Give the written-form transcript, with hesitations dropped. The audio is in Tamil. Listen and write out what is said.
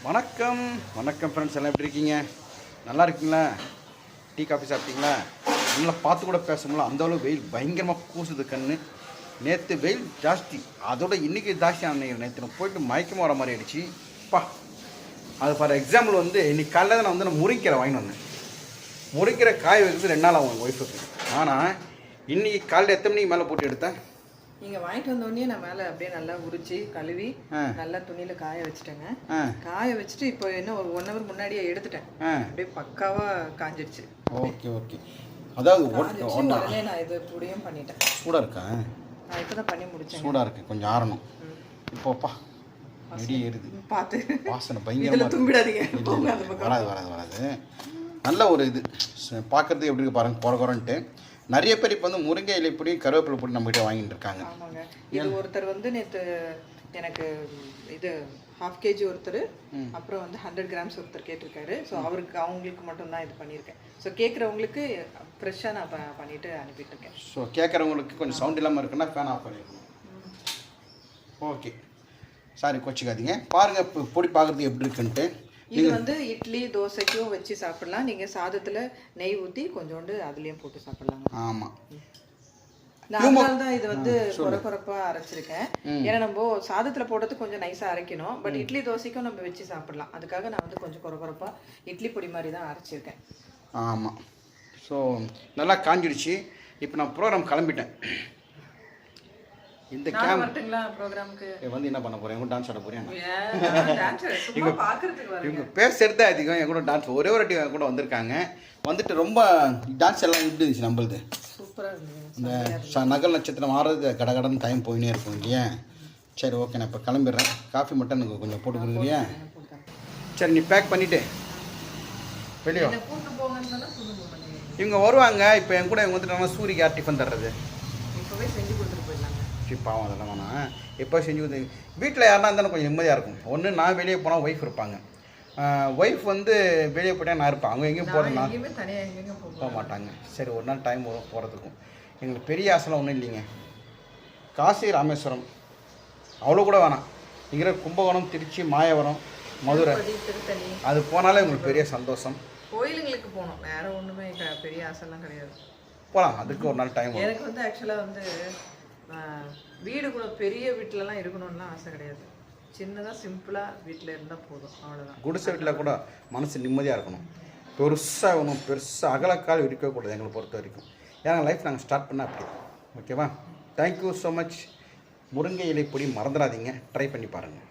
வணக்கம் வணக்கம் ஃப்ரெண்ட்ஸ், எல்லாம் எப்படி இருக்கீங்க? நல்லா இருக்கீங்களா? டீ காஃபி சாப்பிட்டீங்களா? நல்லா பார்த்து கூட பேச முடியல, அந்தளவு வெயில் பயங்கரமாக கூசுது கண்ணு. நேற்று வெயில் ஜாஸ்தி, அதோட இன்றைக்கி ஜாஸ்தியாக நினைக்கிறேன். நேற்று நான் போயிட்டு மயக்கமாக வர மாதிரி ஆயிடுச்சு. பா, அது ஃபார் எக்ஸாம்பிள் இன்றைக்கி காலையில் நான் முறிக்கீரை வாங்கிட்டு வந்தேன். முறிக்கீரை காய வைக்கிறது 2 நாள் ஆகும் ஒய்ஃபுக்கு. ஆனால் இன்றைக்கி காலையில் எத்தனை மணிக்கு மேலே போட்டு எடுத்தேன்? நீங்கள் வாங்கிட்டு வந்தோடனே நான் மேலே அப்படியே நல்லா உரிச்சு கழுவி நல்லா துணியில் காய வச்சுட்டேங்க. காய வச்சுட்டு இப்போ என்ன ஒரு 1 hour முன்னாடியே எடுத்துட்டேன். அப்படியே பக்காவாக காஞ்சிடுச்சு. Okay okay. அதாவது உடனே நான் இது பொடியும் பண்ணிட்டேன். சூடாக இருக்கா? நான் இப்போ தான் பண்ணி முடித்தேன். சூடாக இருக்குது, கொஞ்சம் ஆறணும். இப்போப்பா ரெடி ஏறுது. பார்த்து வாசனை பயங்கரமாக தும்பிடாதீங்க. வராது. நல்ல ஒரு இது பார்க்குறதுக்கு எப்படி இருக்கு பாருங்கள், குறன்ட்டு. நிறைய பேர் இப்போ முருங்கை இலை பொடி கருவேப்பிலை பொடி நம்மகிட்ட வாங்கிட்டு இருக்காங்க. ஆமாங்க. இது ஒருத்தர் நேற்று எனக்கு இது 1/2 kg ஒருத்தர், அப்புறம் 100 grams ஒருத்தர் கேட்டிருக்காரு. ஸோ அவங்களுக்கு மட்டும்தான் இது பண்ணியிருக்கேன். ஸோ கேட்குறவங்களுக்கு ஃப்ரெஷ்ஷாக நான் பண்ணிவிட்டு அனுப்பிட்டுருக்கேன். ஸோ கேட்குறவங்களுக்கு கொஞ்சம் சவுண்ட் இல்லாமல் இருக்குன்னா ஃபேன் ஆஃப் பண்ணியிருக்கணும். ஓகே, சாரி கோச்சிக்காதீங்க. பாருங்கள் இப்போ பொடி பார்க்குறதுக்கு எப்படி இருக்குன்ட்டு. இது இட்லி தோசைக்கும் வச்சு சாப்பிடலாம். நீங்கள் சாதத்தில் நெய் ஊற்றி கொஞ்சோண்டு அதுலேயும் போட்டு சாப்பிடலாம். ஆமாம், அதனால தான் இது கொரப்பாக அரைச்சிருக்கேன். ஏன்னா நம்ம சாதத்தில் போடுறது கொஞ்சம் நைஸாக அரைக்கணும். பட் இட்லி தோசைக்கும் நம்ம வச்சு சாப்பிடலாம். அதுக்காக நான் கொஞ்சம் கொரப்பாக இட்லி பொடி மாதிரி தான் அரைச்சிருக்கேன். ஆமாம். ஸோ நல்லா காஞ்சிடுச்சு. இப்போ நான் ப்ரோக்ராம் கிளம்பிட்டேன். இந்த ப்ரோக்ராமுக்கு என்ன பண்ண போகிறேன்? என் டான்ஸ் ஆட போகிறேன். பார்க்குறதுக்கு இவங்க பேசுறது அதிகம். என் கூட டான்ஸ் ஒரே ஒரு வாட்டி கூட வந்திருக்காங்க. வந்துட்டு ரொம்ப டான்ஸ் எல்லாம் எப்படி இருந்துச்சு நம்மளுது. சூப்பராக இருந்தது. இந்த நகல் நட்சத்திரம் ஆடுறது கடகடன்னு டைம் போயினே இருக்கும் இல்லையா? சரி, ஓகே, நான் இப்போ கிளம்பிடுறேன். காஃபி மட்டும் எனக்கு கொஞ்சம் போட்டு கொடுக்குறியா? சரி, நீ பேக் பண்ணிவிட்டு வெளியே இவங்க வருவாங்க. இப்போ என் கூட இவங்க வந்துட்டு சூரிக்கு யார் டிஃபன் தர்றது? இப்போவே செஞ்சு கொடுத்துட்டு போயிடலாங்க. பாவம், அதெல்லாம் வேணாம். எப்போ செஞ்சு கொடுத்து வீட்டில் யாருனா இருந்தாலும் கொஞ்சம் நிம்மதியாக இருக்கும். ஒன்று நான் வெளியே போனால் ஒய்ஃப் இருப்பாங்க. ஒய்ஃப் வெளியே போயிட்டா நான் இருப்பேன். அவங்க எங்கேயும் போகிறேன்னா போக மாட்டாங்க. சரி, ஒரு நாள் டைம் வரும் போகிறதுக்கும். எங்களுக்கு பெரிய ஆசைலாம் ஒன்றும் இல்லைங்க. காசி ராமேஸ்வரம் அவ்வளோ கூட வேணாம். இங்கே கும்பகோணம், திருச்சி, மாயவரம், மதுரை, திருத்தணி அது போனாலே உங்களுக்கு பெரிய சந்தோஷம். கோயிலுங்களுக்கு போகணும், வேறு ஒன்றுமே பெரிய ஆசைலாம் கிடையாது. போகலாம், அதுக்கு ஒரு நாள் டைம் வரும். எனக்கு ஆக்சுவலாக வீடு கூட பெரிய வீட்டிலலாம் இருக்கணும்லாம் ஆசை கிடையாது. சின்னதாக சிம்பிளாக வீட்டில் இருந்தால் போதும், அவ்வளோதான். குடிசை வீட்டில் கூட மனசு நிம்மதியாக இருக்கணும். பெருசாக ஒன்றும் பெருசாக அகலக்கால் இருக்கக்கூடாது எங்களை பொறுத்த வரைக்கும். ஏன்னா லைஃப் நாங்கள் ஸ்டார்ட் பண்ணால் அப்படி. ஓகேவா? Thank you so much. முருங்கை இலை பொடி மறந்துடாதீங்க, ட்ரை பண்ணி பாருங்கள்.